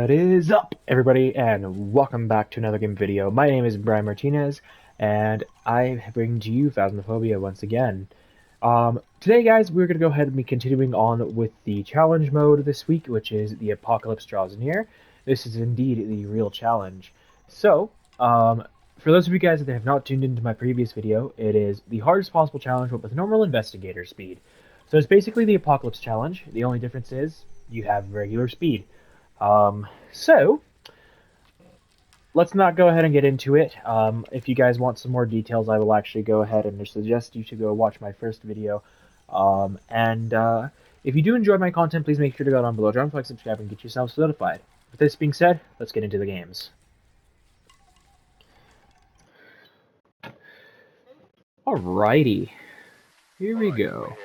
What is up, everybody, and welcome back to another game video. My name is Brian Martinez, and I bring to you Phasmophobia once again. Today, guys, we're going to go ahead and be continuing on with the challenge mode this week, which is the apocalypse draws near. This is indeed the real challenge. So, for those of you guys that have not tuned into my previous video, it is the hardest possible challenge, but with normal investigator speed. So it's basically the apocalypse challenge. The only difference is you have regular speed. So let's not go ahead and get into it. If you guys want some more details, I will actually go ahead and suggest you to go watch my first video. If you do enjoy my content, please make sure to go down below, drop a like, subscribe, and get yourself notified. With this being said, let's get into the games. Alrighty, here we go.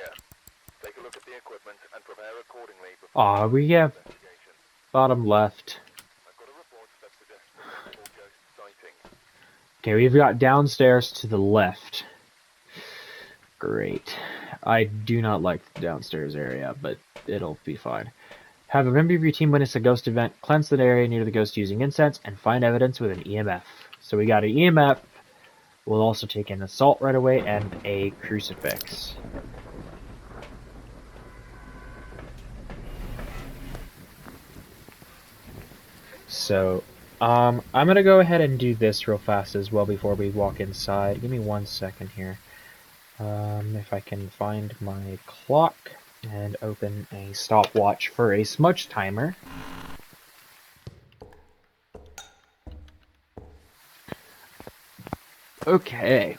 Take a look at the equipment and prepare accordingly. We have bottom left. I've got a report that suggests a ghost sighting. Okay, we've got downstairs to the left. Great. I do not like the downstairs area, but it'll be fine. Have a member of your team witness a ghost event, cleanse the area near the ghost using incense, and find evidence with an EMF. So we got an EMF. We'll also take an assault right away and a crucifix. So, I'm gonna go ahead and do this real fast as well before we walk inside. Give me 1 second here. If I can find my clock and open a stopwatch for a smudge timer. Okay.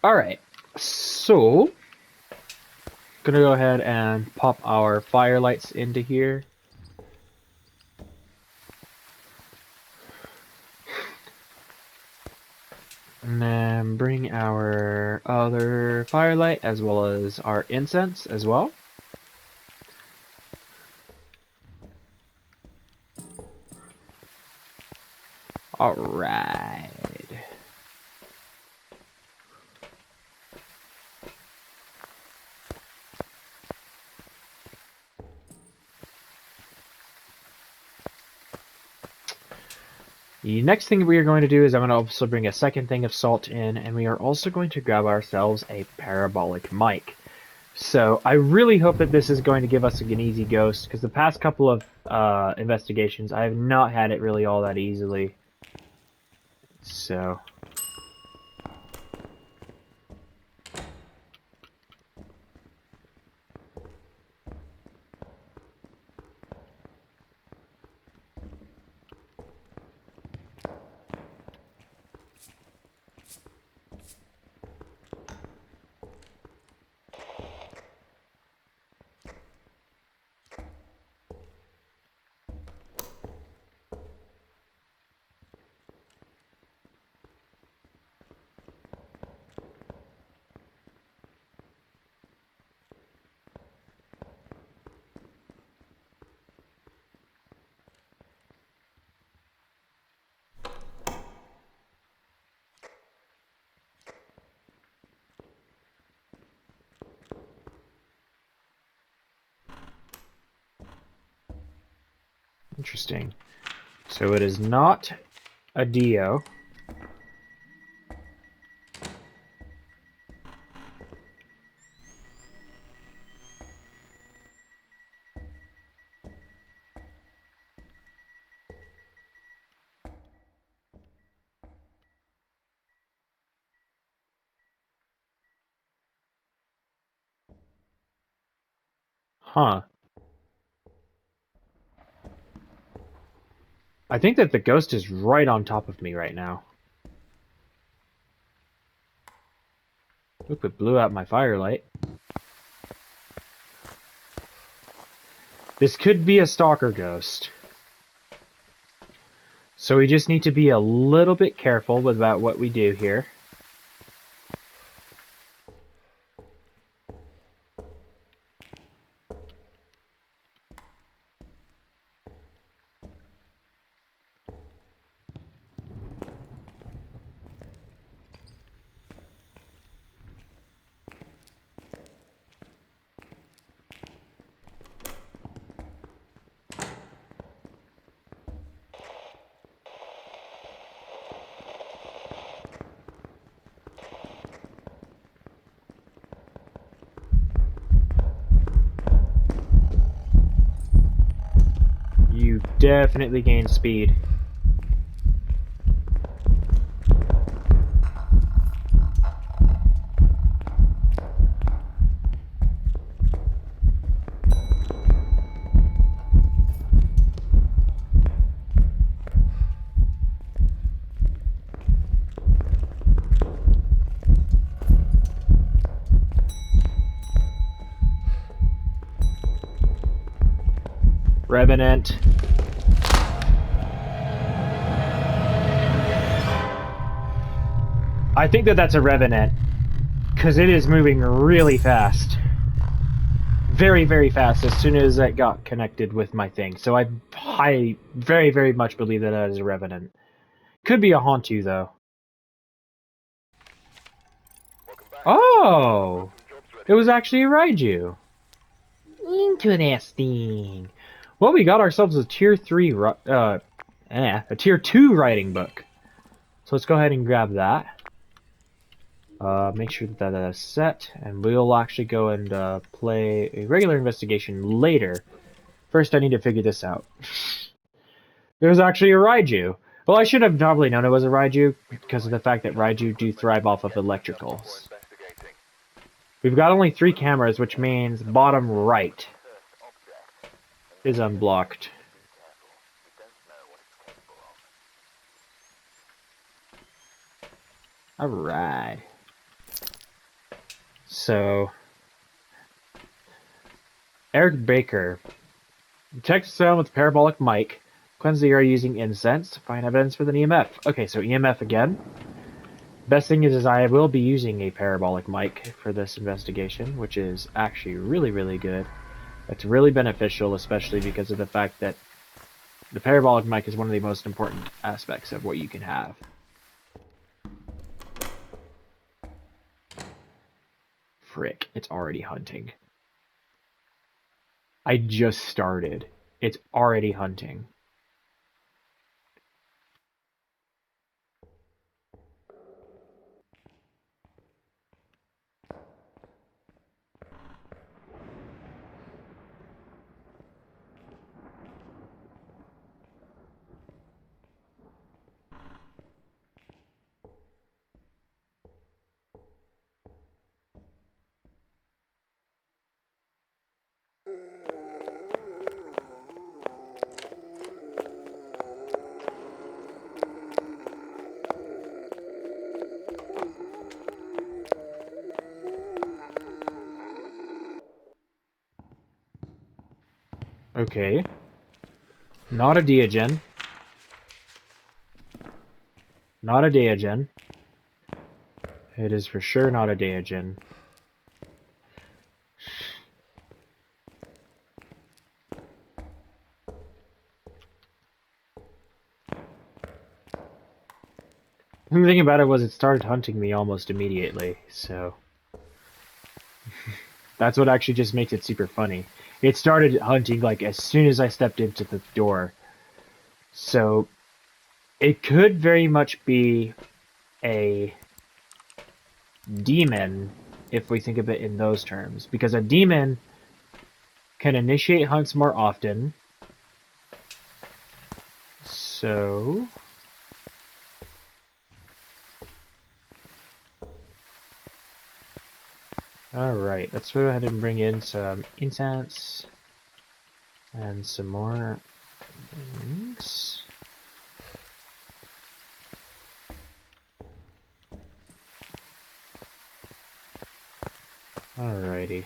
Alright, so gonna go ahead and pop our firelights into here. And then bring our other firelight as well as our incense as well. Alright. The next thing we are going to do is I'm going to also bring a second thing of salt in, and we are also going to grab ourselves a parabolic mic. So I really hope that this is going to give us an easy ghost, because the past couple of investigations, I have not had it really all that easily. So... Interesting. So it is not a Dio. Huh. I think that the ghost is right on top of me right now. Oop, it blew out my firelight. This could be a stalker ghost. So we just need to be a little bit careful about what we do here. you definitely gain speed. Revenant. I think that that's a Revenant, because it is moving really fast. Very, very fast as soon as it got connected with my thing. So I very, very much believe that that is a Revenant. Could be a Hauntu, though. Welcome back. Oh! Some jobs It ready. was actually a Raiju. Interesting. Well, we got ourselves a tier 3, a tier 2 writing book. So let's go ahead and grab that. Make sure that that is set, and we'll actually go and play a regular investigation later. First, I need to figure this out. It was actually a Raiju. Well, I should have probably known it was a Raiju because of the fact that Raiju do thrive off of Get some stuff before electricals. investigating. We've got only 3 cameras, which means bottom right Cursed object. is unblocked. Be careful. We don't know what it's capable of. Alright. So, Eric Baker. Detect sound with parabolic mic. Cleanse the air using incense. Find evidence for the EMF. Okay, so EMF again. Best thing is I will be using a parabolic mic for this investigation, which is actually really, really good. It's really beneficial, especially because of the fact that the parabolic mic is one of the most important aspects of what you can have. Frick, it's already hunting. I just started. It's already hunting. Okay. Not a Deogen. Not a Deogen. It is for sure not a Deogen. The thing about it was it started hunting me almost immediately, so... That's what actually just makes it super funny. It started hunting like as soon as I stepped into the door. So it could very much be a demon if we think of it in those terms, because a demon can initiate hunts more often. So alright, let's go ahead and bring in some incense and some more things. Alrighty.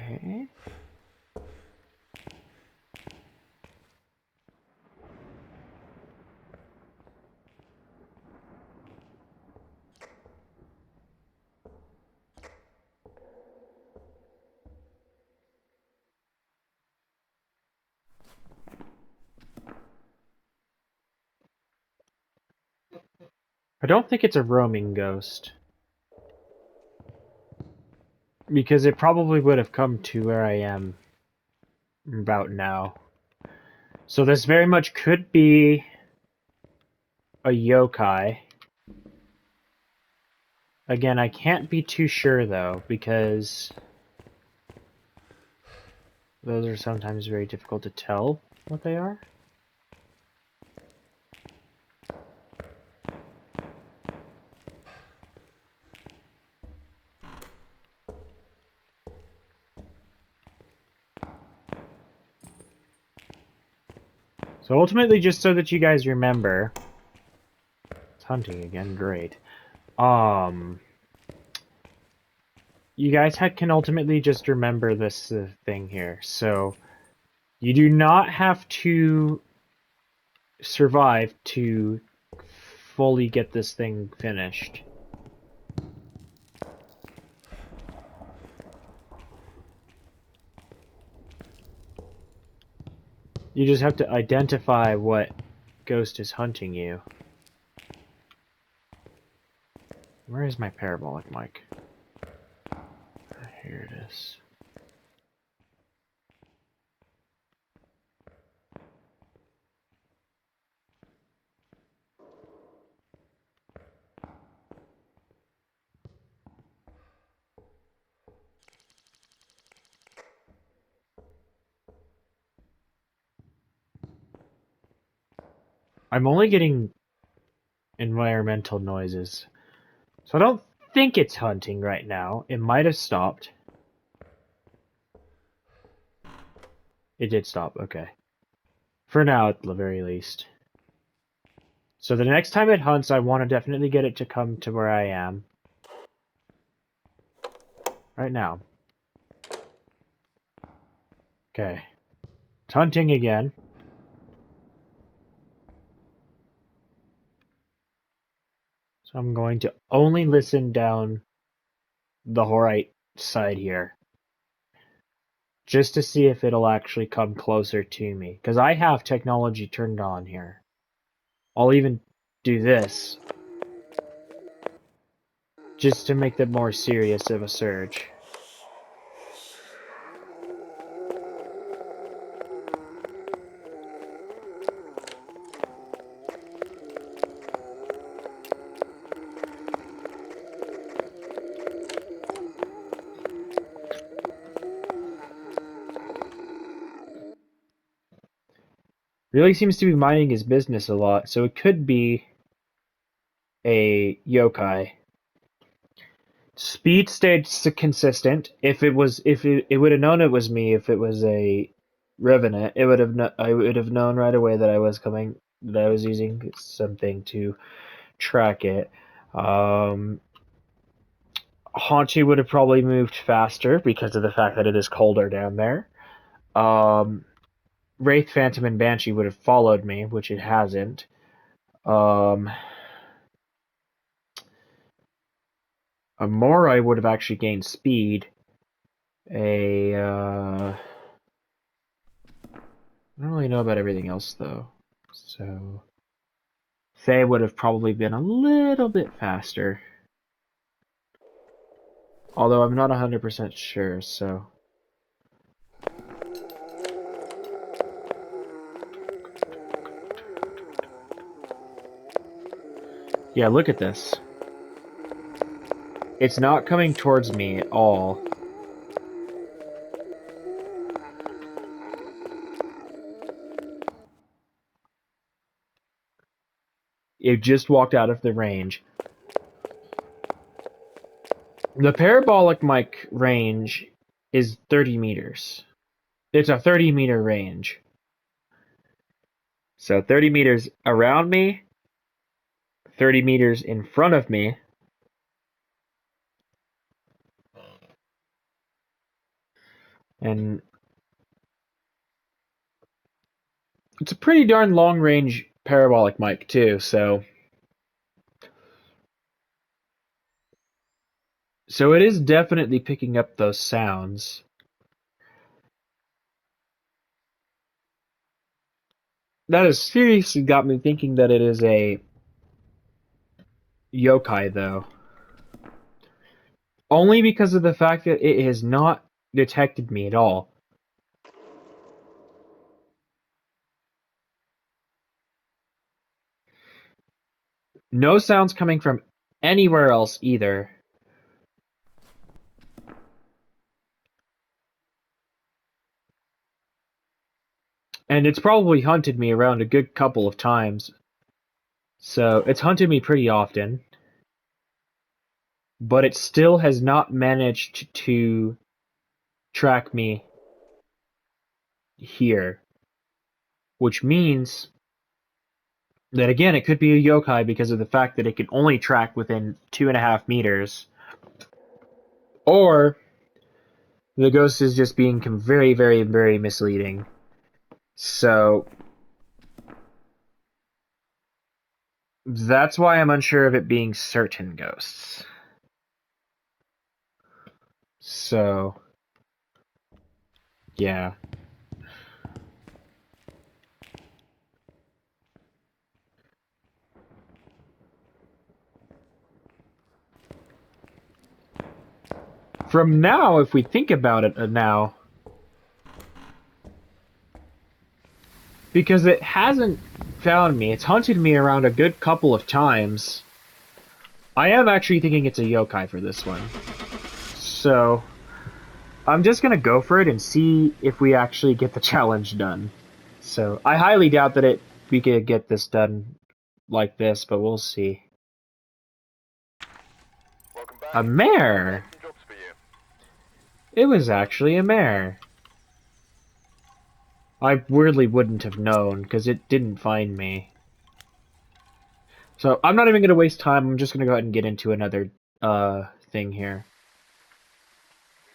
Okay. I don't think it's a roaming ghost. Because it probably would have come to where I am about now. So this very much could be a yokai. Again, I can't be too sure though, because those are sometimes very difficult to tell what they are. So ultimately, just so that you guys remember, it's hunting again, great. You guys can ultimately just remember this thing here. So you do not have to survive to fully get this thing finished. You just have to identify what ghost is hunting you. Where is my parabolic mic? Here it is. I'm only getting environmental noises. So I don't think it's hunting right now. It might have stopped. It did stop, okay. For now, at the very least. So the next time it hunts, I want to definitely get it to come to where I am. Right now. Okay. It's hunting again. So I'm going to only listen down the right side here. Just to see if it'll actually come closer to me. Because I have technology turned on here. I'll even do this. Just to make it more serious of a surge. Really seems to be minding his business a lot, so it could be a yokai. Speed stayed consistent. If it would have known it was me, if it was a revenant, it would have I would have known right away that I was coming, that I was using something to track it. Haunchy would have probably moved faster because of the fact that it is colder down there. Um, Wraith, Phantom, and Banshee would have followed me, which it hasn't. A Morai would have actually gained speed. I don't really know about everything else though. So Faye would have probably been a little bit faster. Although I'm not 100% sure, so. Yeah, look at this. It's not coming towards me at all. It just walked out of the range. The parabolic mic range is 30 meters. It's a 30-meter range. So 30 meters around me, 30 meters in front of me. And it's a pretty darn long-range parabolic mic too, so it is definitely picking up those sounds. That has seriously got me thinking that it is a yokai, though. Only because of the fact that it has not detected me at all. No sounds coming from anywhere else either. And it's probably hunted me around a good couple of times. So it's hunted me pretty often. But it still has not managed to track me here. Which means that again, it could be a yokai because of the fact that it can only track within 2.5 meters. Or the ghost is just being very, very, very misleading. So that's why I'm unsure of it being certain ghosts. So, yeah. From now, if we think about it now, because it hasn't found me, it's hunted me around a good couple of times. I am actually thinking it's a yokai for this one. So, I'm just gonna go for it and see if we actually get the challenge done. So, I highly doubt that we could get this done like this, but we'll see. Welcome back. A mare! Some jobs for you. It was actually a mare. I weirdly wouldn't have known, because it didn't find me. So, I'm not even gonna waste time, I'm just gonna go ahead and get into another, thing here.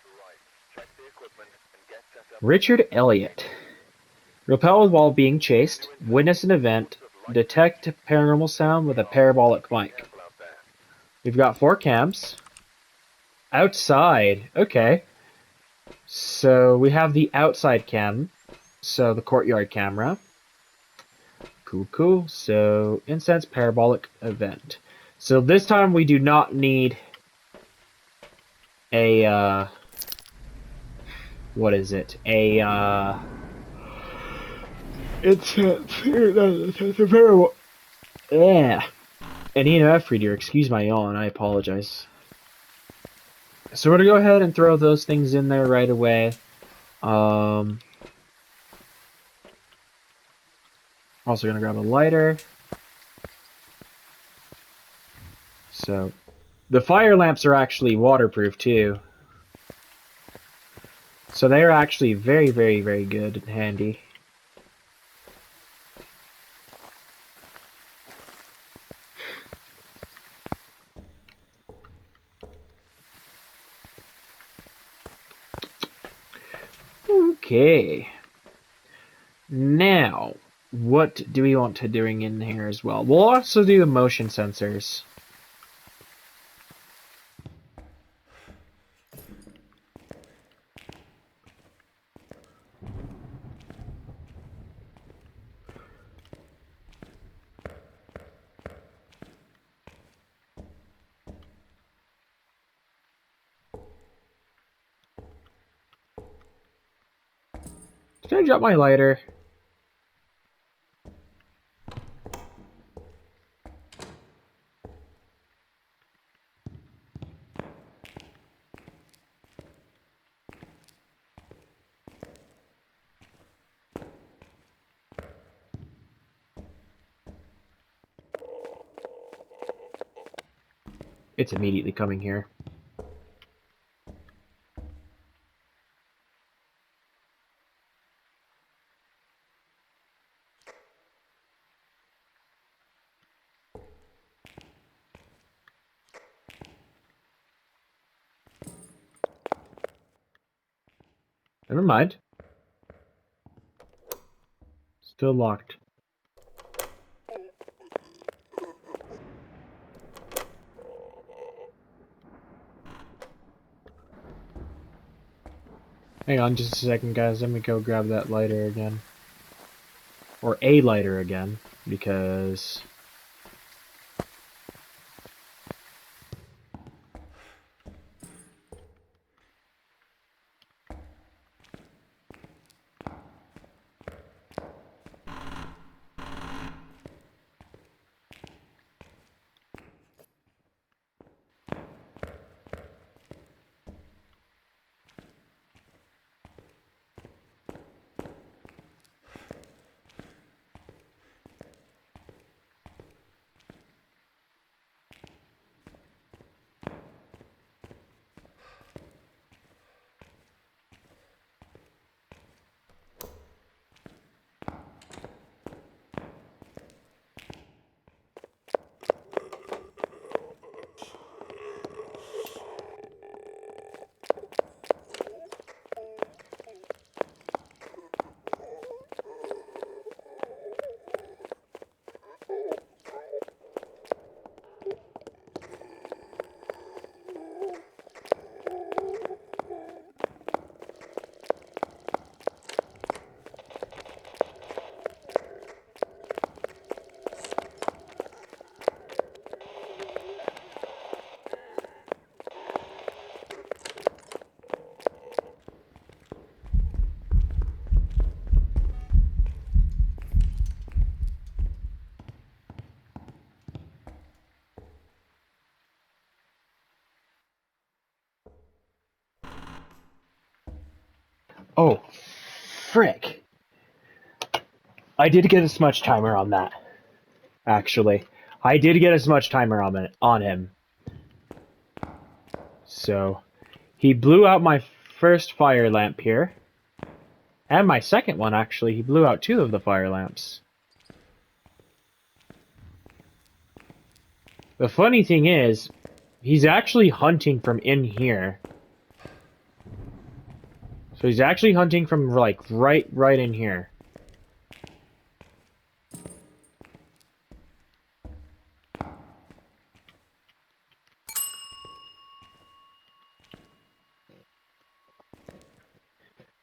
Right. Check the equipment and get set up. Richard Elliott. Repelled while being chased, witness an event, detect paranormal sound with a parabolic mic. Careful out there. We've got 4 cams. Outside, okay. So we have the outside cam, so the courtyard camera. Cool, cool. So incense parabolic event. So this time we do not need a, what is it? It's a parabolic. Yeah. An EMF reader, excuse my yawn, I apologize. So we're gonna go ahead and throw those things in there right away. Also gonna grab a lighter. So the fire lamps are actually waterproof too. So they are actually very, very, very good and handy. Okay. Now, what do we want to doing in here as well? We'll also do the motion sensors. Did I drop my lighter? It's immediately coming here. Never mind. Still locked. Hang on just a second, guys. Let me go grab that lighter again. Or a lighter again, because... Oh, frick. I did get a smudge timer on that, actually. I did get a smudge timer on him. So, he blew out my first fire lamp here. And my second one, actually. He blew out 2 of the fire lamps. The funny thing is, he's actually hunting from in here. So he's actually hunting from, like, right in here.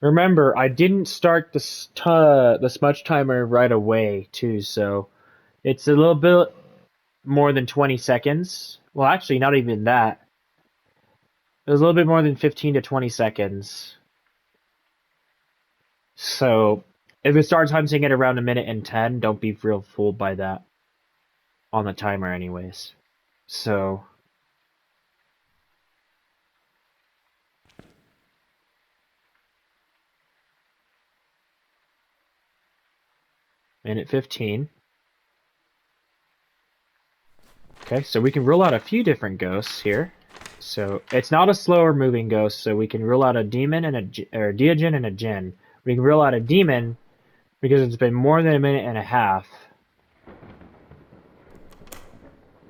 Remember, I didn't start the smudge timer right away, too, so it's a little bit more than 20 seconds. Well, actually, not even that. It was a little bit more than 15 to 20 seconds. So, if it starts hunting at around 1:10, don't be real fooled by that. On the timer anyways. So... minute 15. Okay, so we can rule out a few different ghosts here. So it's not a slower moving ghost, so we can rule out a demon and or Deogen and a Jinn. We can rule out a demon because it's been more than 1.5 minutes.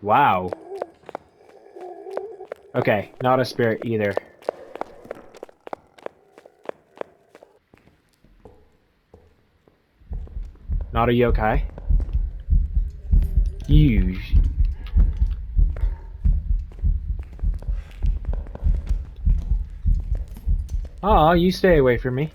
Wow. Okay, not a spirit either. Not a yokai. Huge. Aw, you stay away from me.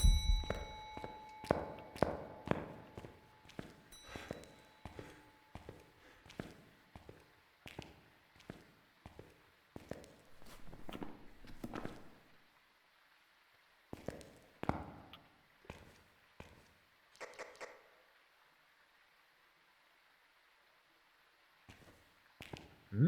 Hmm?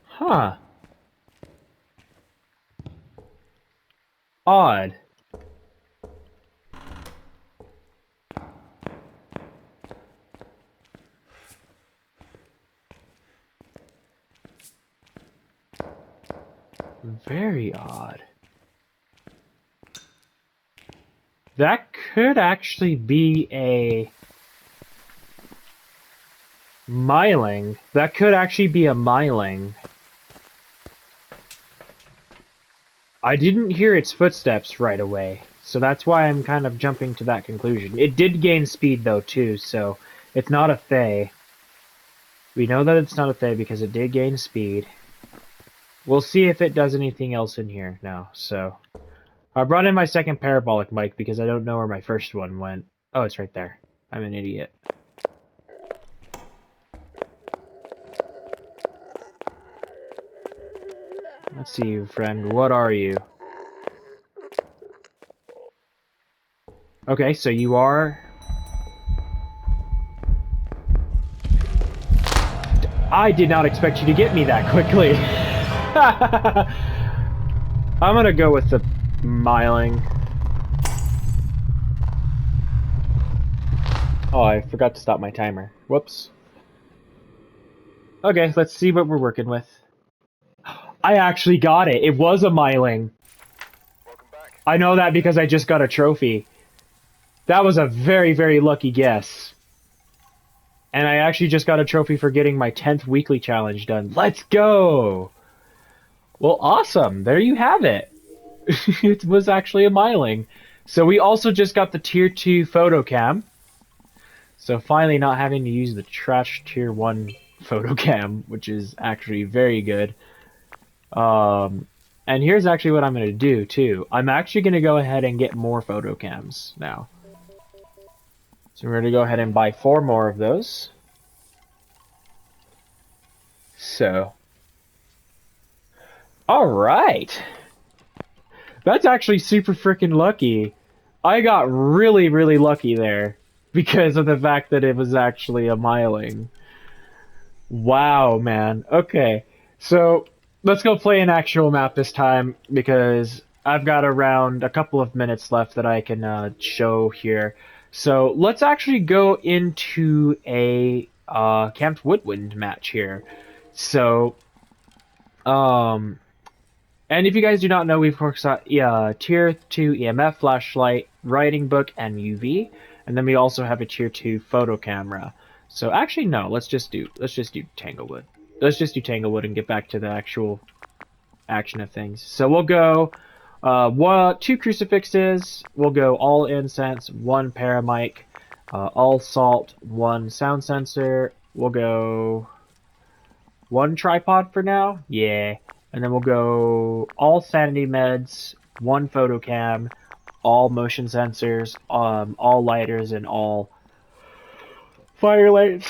Huh. Odd. Very odd. That could actually be a Myling. That could actually be a myling. I didn't hear its footsteps right away, so that's why I'm kind of jumping to that conclusion. It did gain speed though too, so it's not a Fae. We know that it's not a Fae because it did gain speed. We'll see if it does anything else in here now, so... I brought in my second parabolic mic because I don't know where my first one went. Oh, it's right there. I'm an idiot. Let's see, friend. What are you? Okay, so you are... I did not expect you to get me that quickly. I'm gonna go with the myling. Oh, I forgot to stop my timer. Whoops. Okay, let's see what we're working with. I actually got it. It was a myling. Welcome back. I know that because I just got a trophy. That was a very, very lucky guess. And I actually just got a trophy for getting my 10th weekly challenge done. Let's go! Well, awesome. There you have it. It was actually a myling. So we also just got the tier 2 photo cam. So finally not having to use the trash tier 1 photo cam, which is actually very good. And here's actually what I'm going to do too. I'm actually going to go ahead and get more photo cams now. So we're going to go ahead and buy 4 more of those. So, alright. That's actually super freaking lucky. I got really, really lucky there because of the fact that it was actually a myling. Wow, man. Okay, so let's go play an actual map this time because I've got around a couple of minutes left that I can show here. So let's actually go into a Camped Woodwind match here. So, and if you guys do not know, we've got tier 2 EMF flashlight, writing book, and UV, and then we also have a tier 2 photo camera. So actually, no, let's just do Tanglewood. Let's just do Tanglewood and get back to the actual action of things. So we'll go 2 crucifixes. We'll go all incense, 1 paramic, all salt, 1 sound sensor. We'll go 1 tripod for now. Yeah. And then we'll go all sanity meds, 1 photo cam, all motion sensors, all lighters, and all firelights.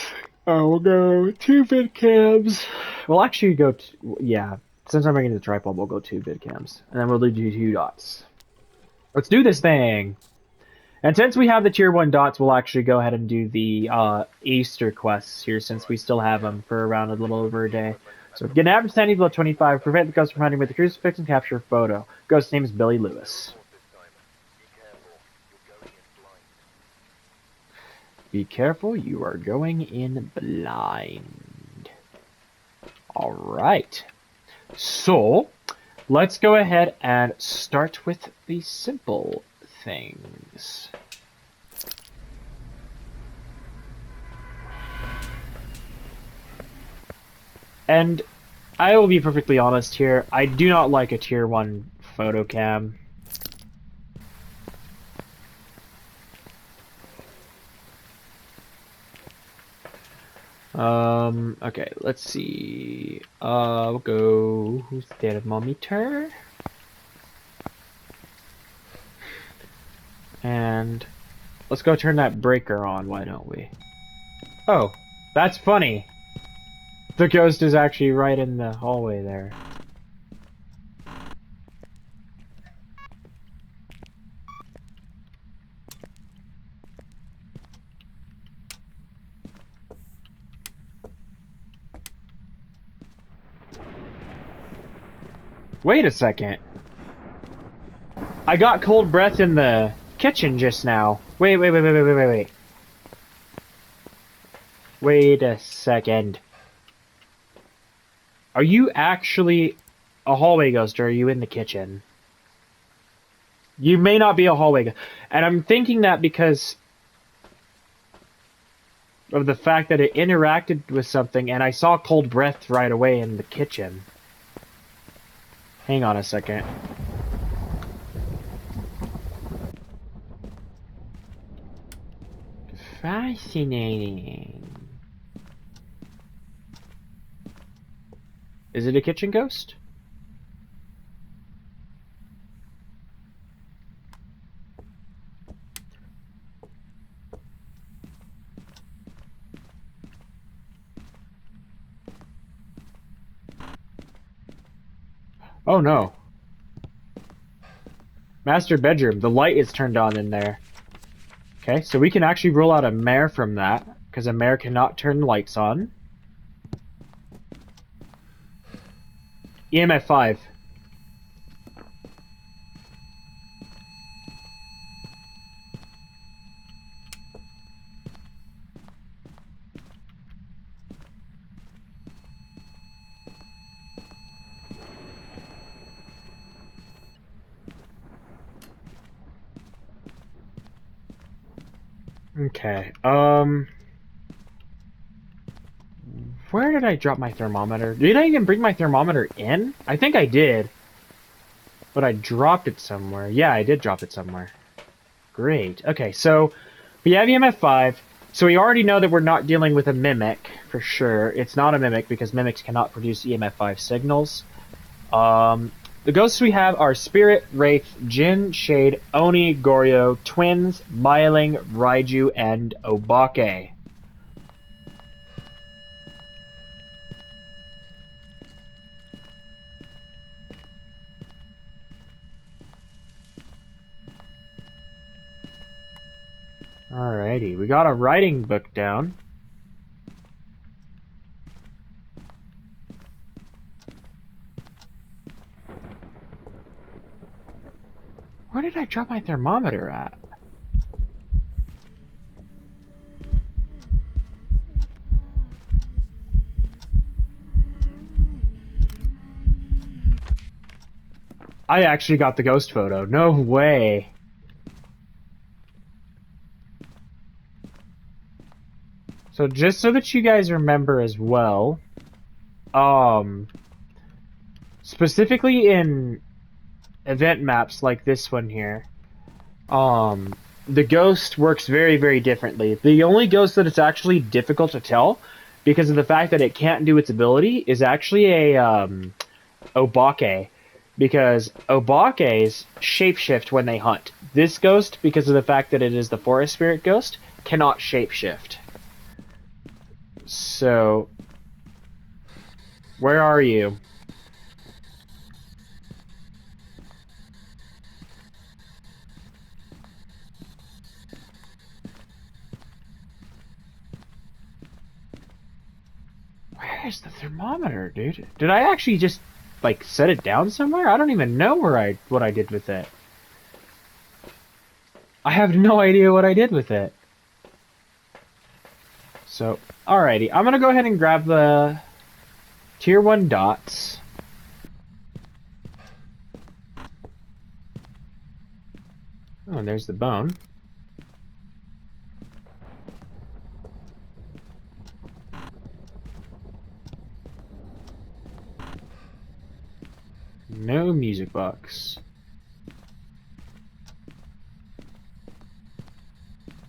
We'll go 2 vid cams. We'll actually go, yeah, since I'm making the tripod, we'll go 2 vid cams. And then we'll do 2 dots. Let's do this thing! And since we have the tier 1 dots, we'll actually go ahead and do the Easter quests here since we still have them for around a little over a day. So get an average sanity below 25, prevent the ghost from hunting with the crucifix, and capture a photo. Ghost's name is Billy Lewis. Be careful, you are going in blind. Alright. So, let's go ahead and start with the simple things. And I will be perfectly honest here, I do not like a tier 1 photo cam. Okay, let's see. We'll go thermometer. And let's go turn that breaker on, why don't we? Oh, that's funny. The ghost is actually right in the hallway there. Wait a second. I got cold breath in the kitchen just now. Wait. Wait a second. Are you actually a hallway ghost, or are you in the kitchen? You may not be a hallway ghost. And I'm thinking that because of the fact that it interacted with something, and I saw cold breath right away in the kitchen. Hang on a second. Fascinating. Is it a kitchen ghost? Oh no. Master bedroom. The light is turned on in there. Okay, so we can actually rule out a mare from that, because a mare cannot turn lights on. EMF 5. Okay, where did I drop my thermometer? Did I even bring my thermometer in? I think I did. But I dropped it somewhere. Yeah, I did drop it somewhere. Great. Okay, so we have EMF 5. So we already know that we're not dealing with a mimic, for sure. It's not a mimic because mimics cannot produce EMF 5 signals. The ghosts we have are Spirit, Wraith, Jin, Shade, Oni, Goryo, Twins, Myling, Raiju, and Obake. Alrighty, we got a writing book down. Where did I drop my thermometer at? I actually got the ghost photo. No way. So just so that you guys remember as well, specifically in event maps like this one here, the ghost works very, very differently. The only ghost that it's actually difficult to tell, because of the fact that it can't do its ability, is actually a Obake, because Obake's shapeshift when they hunt. This ghost, because of the fact that it is the forest spirit ghost, cannot shapeshift. So, where are you? Where's the thermometer, dude? Did I actually just, like, set it down somewhere? I don't even know what I did with it. I have no idea what I did with it. So, alrighty. I'm gonna go ahead and grab the Tier 1 dots. Oh, and there's the bone. No music box.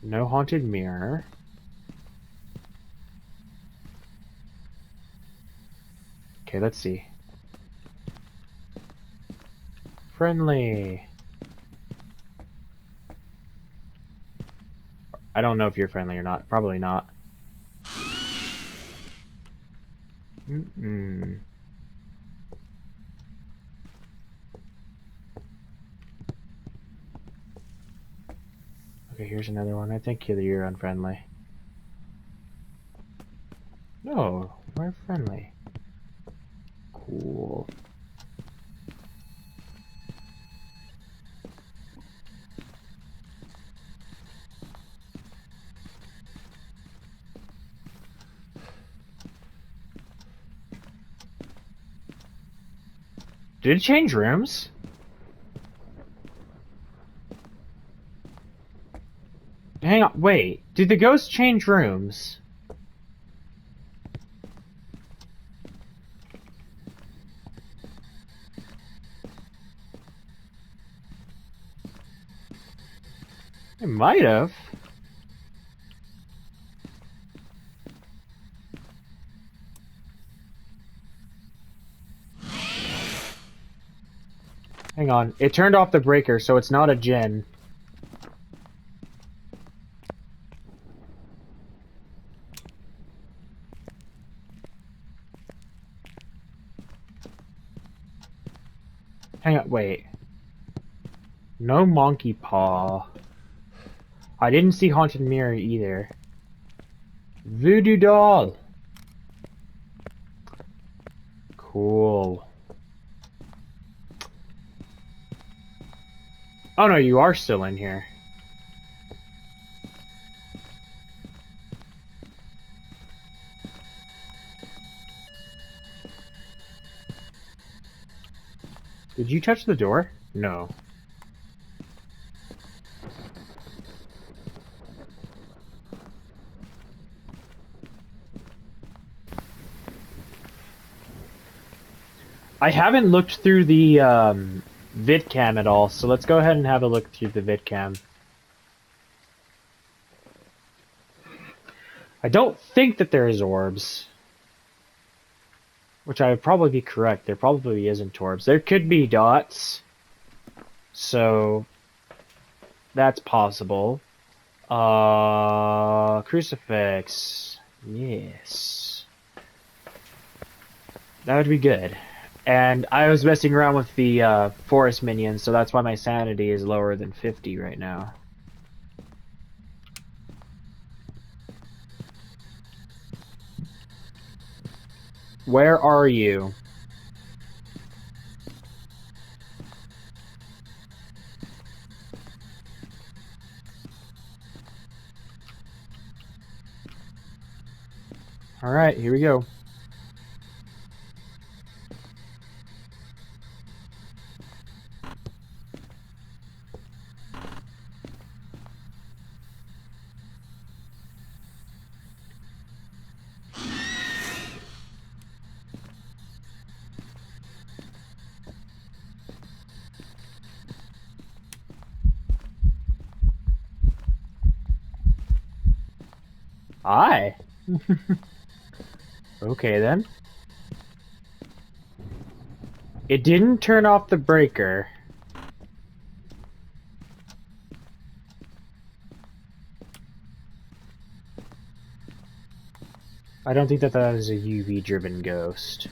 No haunted mirror. Okay, let's see. Friendly. I don't know if you're friendly or not. Probably not. Mm-mm. Okay, here's another one. I think you're unfriendly. No, we're friendly. Cool. Did it change rooms? Hang on, wait. Did the ghost change rooms? It might have. Hang on. It turned off the breaker, so it's not a Jinn. Hang on, wait. No monkey paw. I didn't see haunted mirror either. Voodoo doll. Cool. Oh no, you are still in here. Did you touch the door? No. I haven't looked through the vidcam at all, so let's go ahead and have a look through the vidcam. I don't think that there is orbs. Which I would probably be correct. There probably isn't orbs. There could be dots. So that's possible. Crucifix. Yes. That would be good. And I was messing around with the forest minions, so that's why my sanity is lower than 50 right now. Where are you? Alright, here we go. Hi. Okay then. It didn't turn off the breaker. I don't think that that is a UV-driven ghost.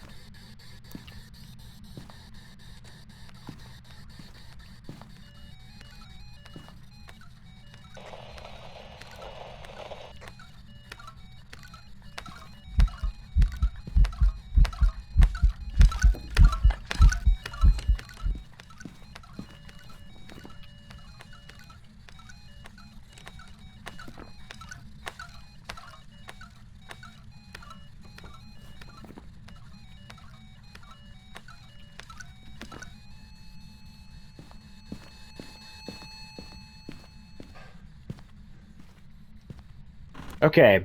Okay.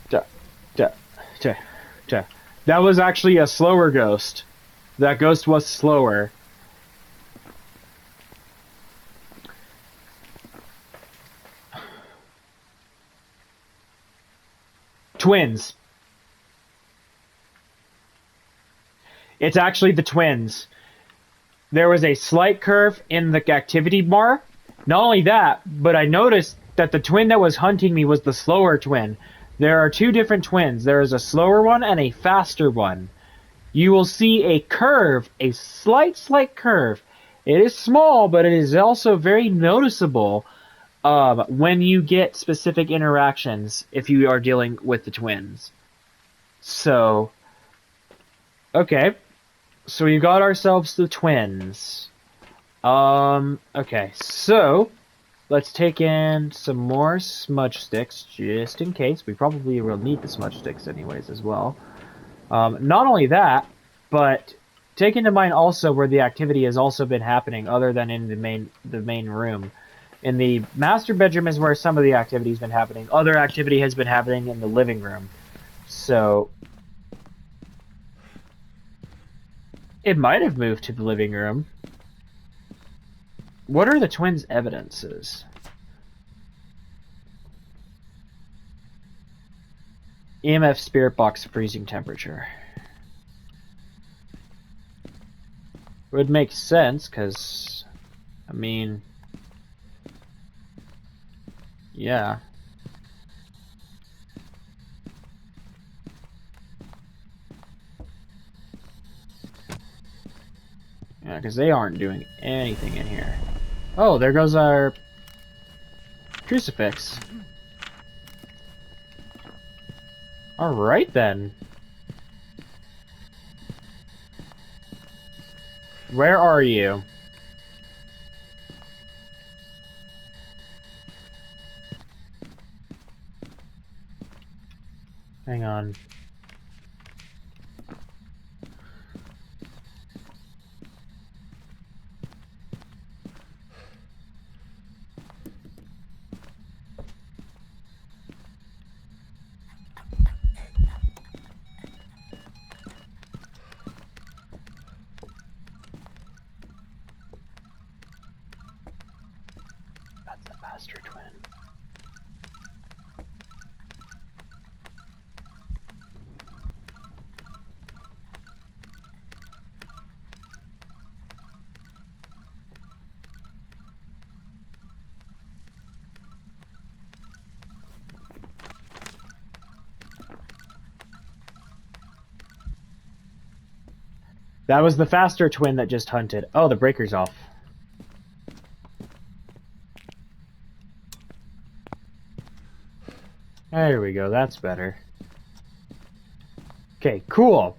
Duh, duh, duh, duh. That was actually a slower ghost. That ghost was slower. Twins. It's actually the twins. There was a slight curve in the activity bar. Not only that, but I noticed that the twin that was hunting me was the slower twin. There are two different twins. There is a slower one and a faster one. You will see a curve, a slight curve. It is small, but it is also very noticeable when you get specific interactions if you are dealing with the twins. So, okay. So we got ourselves the twins. Okay, so let's take in some more smudge sticks, just in case. We probably will need the smudge sticks anyways as well. Not only that, but take into mind also where the activity has also been happening other than in the main room. In the master bedroom is where some of the activity has been happening. Other activity has been happening in the living room. So it might have moved to the living room. What are the twins' evidences? EMF spirit box freezing temperature. Would make sense, because, I mean, yeah. Yeah, because they aren't doing anything in here. Oh, there goes our crucifix. Alright then. Where are you? Hang on. That's the master twin. That was the faster twin that just hunted. Oh, the breaker's off. There we go, that's better. Okay, cool.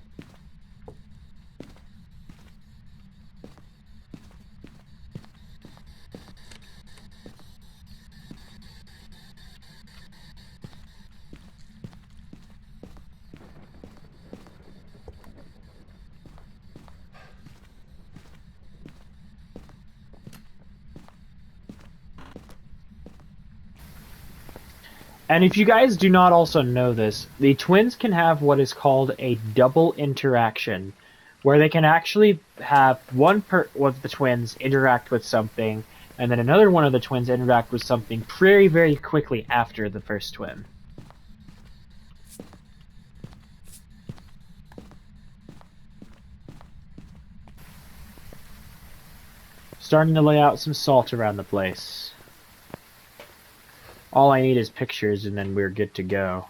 And if you guys do not also know this, the twins can have what is called a double interaction, where they can actually have one of the twins interact with something, and then another one of the twins interact with something very, very quickly after the first twin. Starting to lay out some salt around the place. All I need is pictures and then we're good to go.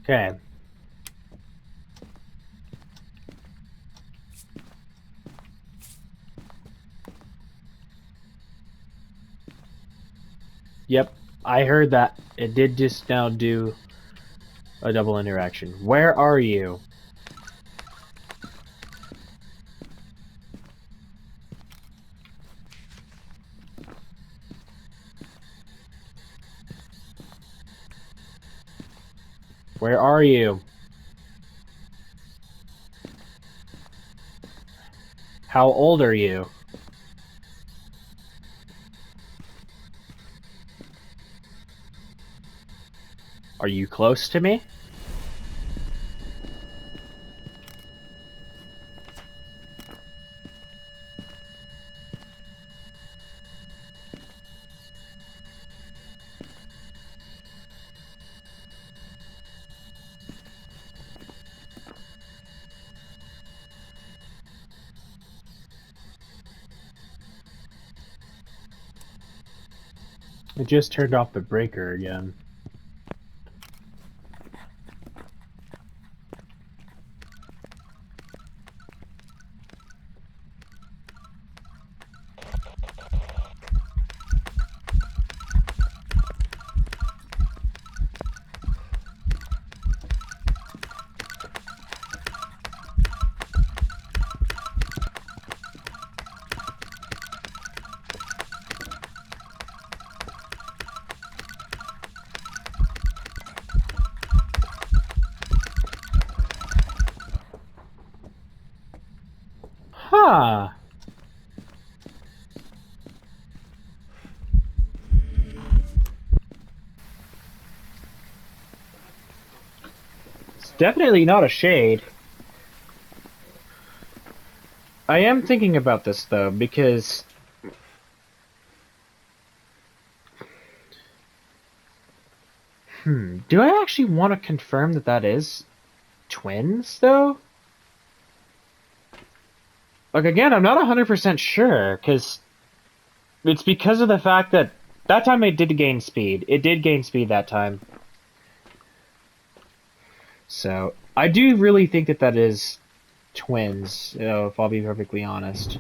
Okay. Yep, I heard that. It did just now do a double interaction. Where are you? Where are you? How old are you? Are you close to me? It just turned off the breaker again. definitely not a shade. I am thinking about this though, because do I actually want to confirm that that is twins though? Like again, I'm not 100% sure because it's because of the fact that that time it did gain speed. It did gain speed that time. So I do really think that that is twins, if I'll be perfectly honest.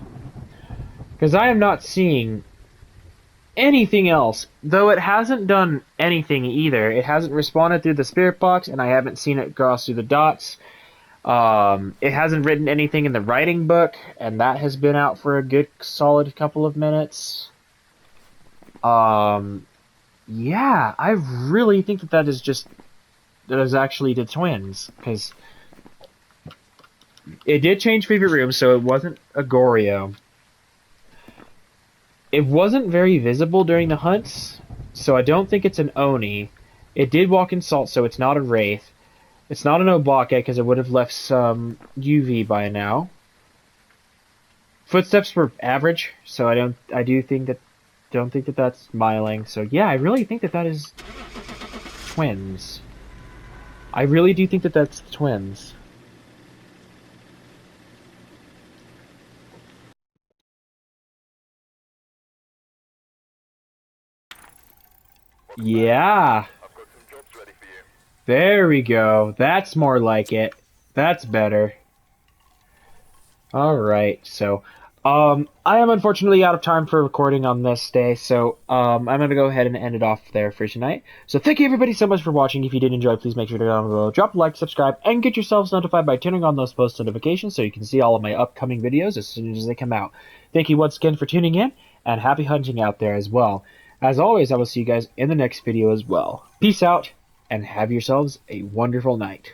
Because I am not seeing anything else, though it hasn't done anything either. It hasn't responded through the spirit box, and I haven't seen it cross through the dots. It hasn't written anything in the writing book, and that has been out for a good solid couple of minutes. Yeah, I really think that that is actually the twins, because it did change favorite room, so it wasn't a Goryo. It wasn't very visible during the hunts, so I don't think it's an Oni. It did walk in salt, so it's not a Wraith. It's not an Obake, because it would have left some UV by now. Footsteps were average, so I don't think that that's smiling. So yeah, I really think that that is twins. I really do think that that's twins. Welcome back. Yeah, I've got some jobs ready for you. there we go. That's more like it. That's better. All right, so I am unfortunately out of time for recording on this day, so I'm gonna go ahead and end it off there for tonight. So thank you everybody so much for watching. If you did enjoy, please make sure to go down below, drop a like, subscribe, and get yourselves notified by turning on those post notifications so you can see all of my upcoming videos as soon as they come out. Thank you once again for tuning in, and happy hunting out there as well. As always, I will see you guys in the next video as well. Peace out, and have yourselves a wonderful night.